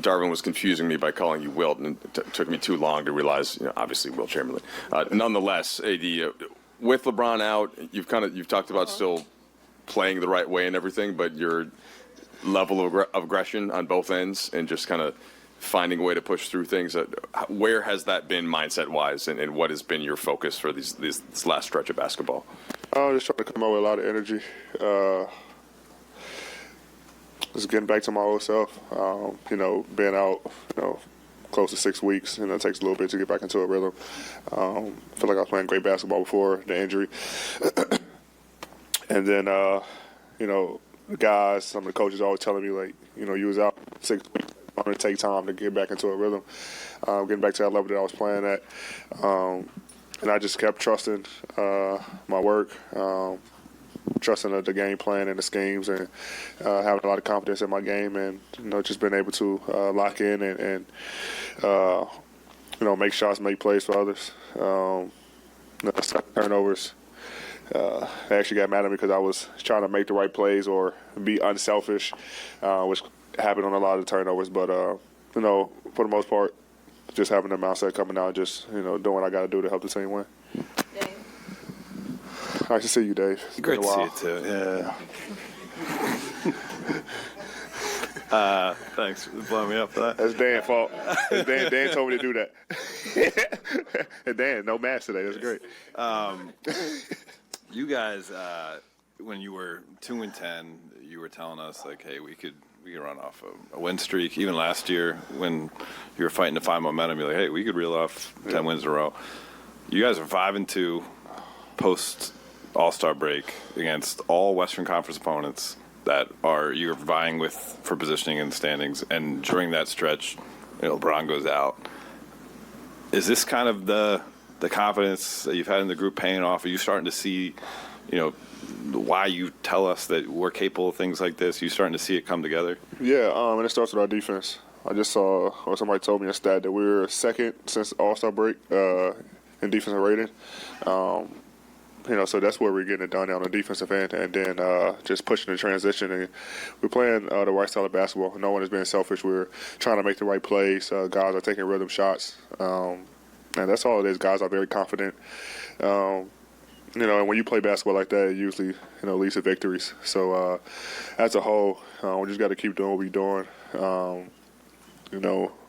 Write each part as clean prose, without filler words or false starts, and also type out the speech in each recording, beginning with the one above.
Darvin was confusing me by calling you Wilt, and it took me too long to realize, obviously Wilt Chamberlain. Nonetheless, AD, with LeBron out, you've talked about still playing the right way and everything, but your level of aggression on both ends and just kind of finding a way to push through things. Where has that been mindset-wise, and what has been your focus for this last stretch of basketball? Just trying to come out with a lot of energy. Just getting back to my old self. Being out, close to 6 weeks, and it takes a little bit to get back into a rhythm. I feel like I was playing great basketball before the injury. And then, the guys, some of the coaches always telling me, like, you was out 6 weeks. I'm going to take time to get back into a rhythm, getting back to that level that I was playing at. And I just kept trusting my work, trusting the game plan and the schemes, and having a lot of confidence in my game, and just being able to lock in and make shots, make plays for others. Turnovers. They actually got mad at me because I was trying to make the right plays or be unselfish, which happened on a lot of the turnovers. But for the most part, just having the mindset coming out, just doing what I got to do to help the team win. Dave. Nice to see you, Dave. It's Great been a to see while. you too. Yeah. Thanks for blowing me up for that. That's Dan's fault. Dan told me to do that. And Dan, no mask today. That's great. You guys, when you were 2-10, you were telling us like, hey, we could run off a win streak. Even last year, when you were fighting to find momentum, you're like, hey, we could reel off 10 wins in a row. You guys are 5-2 post All-Star break against all Western Conference opponents that you're vying with for positioning in the standings. And during that stretch, LeBron goes out. Is this kind of the confidence that you've had in the group paying off? Are you starting to see, why you tell us that we're capable of things like this? Are you starting to see it come together? Yeah, and it starts with our defense. I just saw, or somebody told me a stat that we were second since All-Star break in defensive rating. So that's where we're getting it done on the defensive end, and then just pushing the transition. And we're playing the right style of basketball. No one is being selfish. We're trying to make the right plays. Guys are taking rhythm shots. And that's all it is. Guys are very confident. And when you play basketball like that, it usually, leads to victories. So as a whole, we just got to keep doing what we're doing.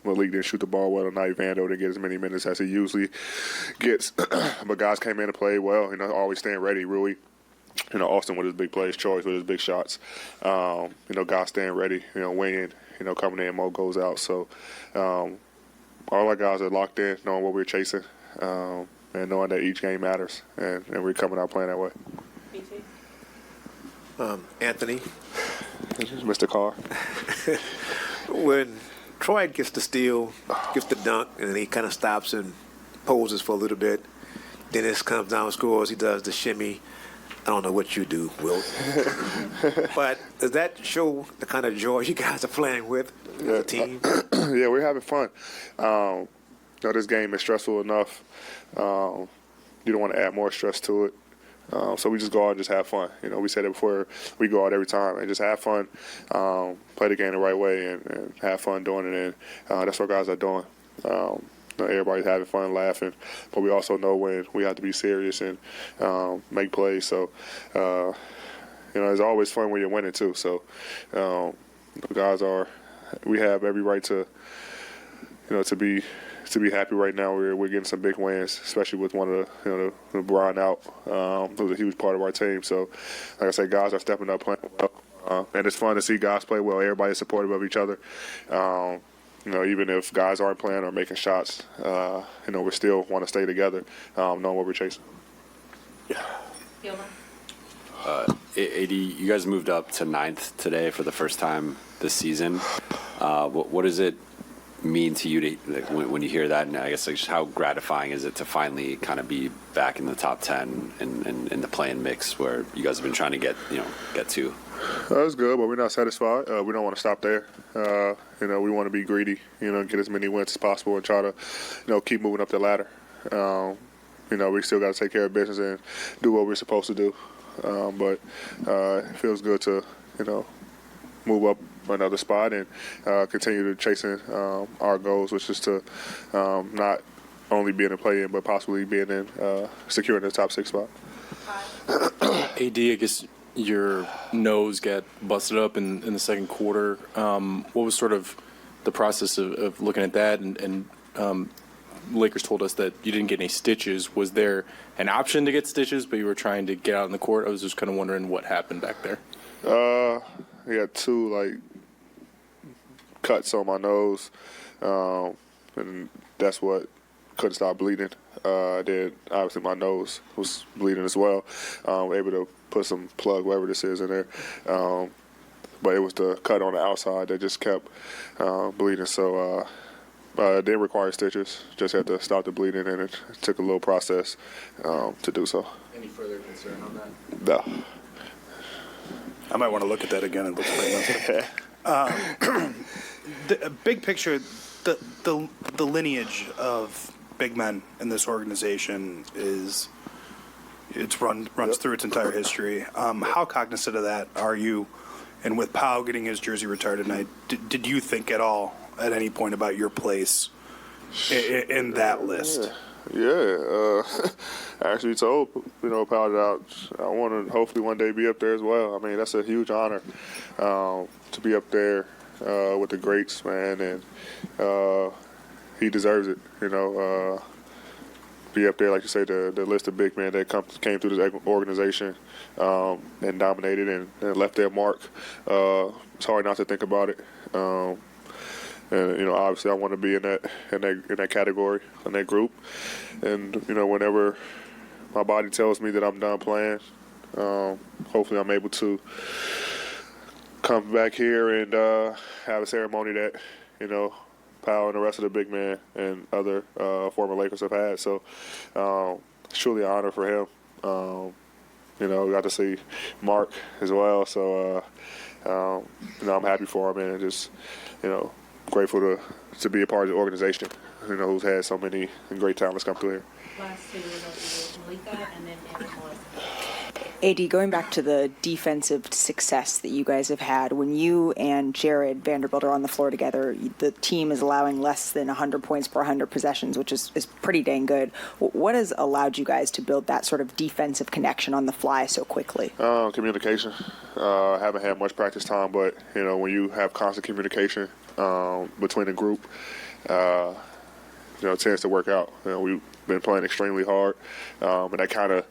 Malik didn't shoot the ball well tonight. Vando didn't get as many minutes as he usually gets. But guys came in and played well, always staying ready. Rui, Austin with his big plays, Choice with his big shots. Guys staying ready, Wayne, coming in, Mo goes out. So all our guys are locked in, knowing what we're chasing, and knowing that each game matters. And we're coming out playing that way. Anthony. Mr. Carr. When Troy gets the steal, gets the dunk, and then he kind of stops and poses for a little bit. Dennis comes down and scores. He does the shimmy. I don't know what you do, Wilt. But does that show the kind of joy you guys are playing with as a team? Yeah, we're having fun. This game is stressful enough. You don't want to add more stress to it. So we just go out and just have fun. We said it before, we go out every time and just have fun, play the game the right way, and have fun doing it. And that's what guys are doing. Everybody's having fun, laughing, but we also know when we have to be serious and make plays. So, it's always fun when you're winning too. So, we have every right to be happy right now. We're getting some big wins, especially with one of the Brian out. It was a huge part of our team. So, like I said, guys are stepping up, playing well, and it's fun to see guys play well. Everybody's supportive of each other. Even if guys aren't playing or making shots, we still want to stay together, knowing what we're chasing. AD, you guys moved up to 9th today for the first time this season. What does it mean to you when you hear that? And I guess just how gratifying is it to finally kind of be back in the top 10 in the play-in mix where you guys have been trying to get to? That's good, but we're not satisfied. We don't want to stop there. We want to be greedy, get as many wins as possible and try to, keep moving up the ladder. We still got to take care of business and do what we're supposed to do. But it feels good to, move up another spot and continue to chasing our goals, which is to not only be in the play-in, but possibly being in securing the top 6 spot. AD, I guess your nose got busted up in the second quarter. What was sort of the process of looking at that? And Lakers told us that you didn't get any stitches. Was there an option to get stitches, but you were trying to get out in the court? I was just kind of wondering what happened back there. I got 2 cuts on my nose, and that's what couldn't stop bleeding. Then obviously my nose was bleeding as well. Able to put some plug, whatever this is, in there. But it was the cut on the outside that just kept bleeding. So it did require stitches. Just had to stop the bleeding, and it took a little process to do so. Any further concern on that? No. I might want to look at that again. It looks pretty nice. The big picture, the lineage of big men in this organization runs through its entire history. How cognizant of that are you? And with Powell getting his jersey retired tonight, did you think at all at any point about your place in that list? Yeah, I actually told Powell that I want to hopefully one day be up there as well. I mean, that's a huge honor to be up there with the greats, man, and he deserves it. Be up there, like you say, the list of big men that came through this organization and dominated and left their mark. It's hard not to think about it. And obviously, I want to be in that category, in that group. And whenever my body tells me that I'm done playing, hopefully, I'm able to come back here and have a ceremony that Powell and the rest of the big men and other former Lakers have had. So, it's truly an honor for him. We got to see Mark as well. So, I'm happy for him and just grateful to be a part of the organization, who's had so many great talents come through here. Last two results, Liga and then Aaron Morris. AD, going back to the defensive success that you guys have had, when you and Jared Vanderbilt are on the floor together, the team is allowing less than 100 points per 100 possessions, which is pretty dang good. What has allowed you guys to build that sort of defensive connection on the fly so quickly? Communication. Haven't had much practice time, but, when you have constant communication between the group, it tends to work out. We've been playing extremely hard, and that kind of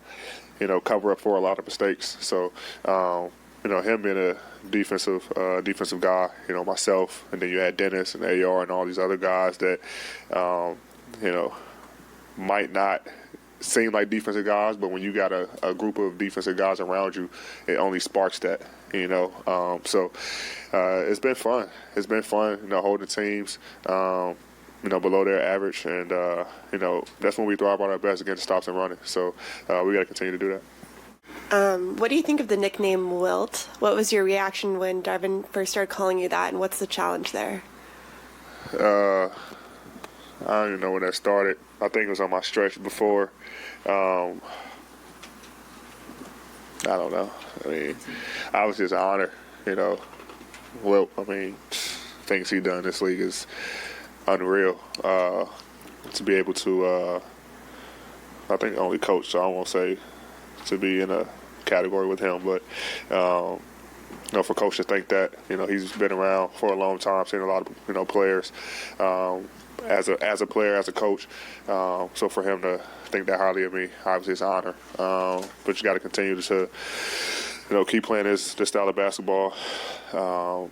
cover up for a lot of mistakes. So, him being a defensive guy, myself, and then you had Dennis and AR and all these other guys that, might not seem like defensive guys, but when you got a group of defensive guys around you, it only sparks that, So, it's been fun. It's been fun, holding teams, below their average, and that's when we thrive on our best against stops and running. So we got to continue to do that. What do you think of the nickname Wilt? What was your reaction when Darvin first started calling you that, and what's the challenge there? I don't even know when that started. I think it was on my stretch before. I don't know. I mean, obviously it's an honor, Wilt, things he done in this league is unreal. To be able to, I think only coach, so I won't say to be in a category with him, but for coach to think that, he's been around for a long time, seen a lot of, players as a player, as a coach. So for him to think that highly of me, obviously it's an honor. But you got to continue to, keep playing this style of basketball, and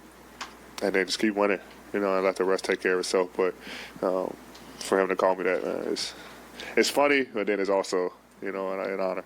then just keep winning. And let the rest take care of itself. But for him to call me that, it's funny, but then it's also, an honor.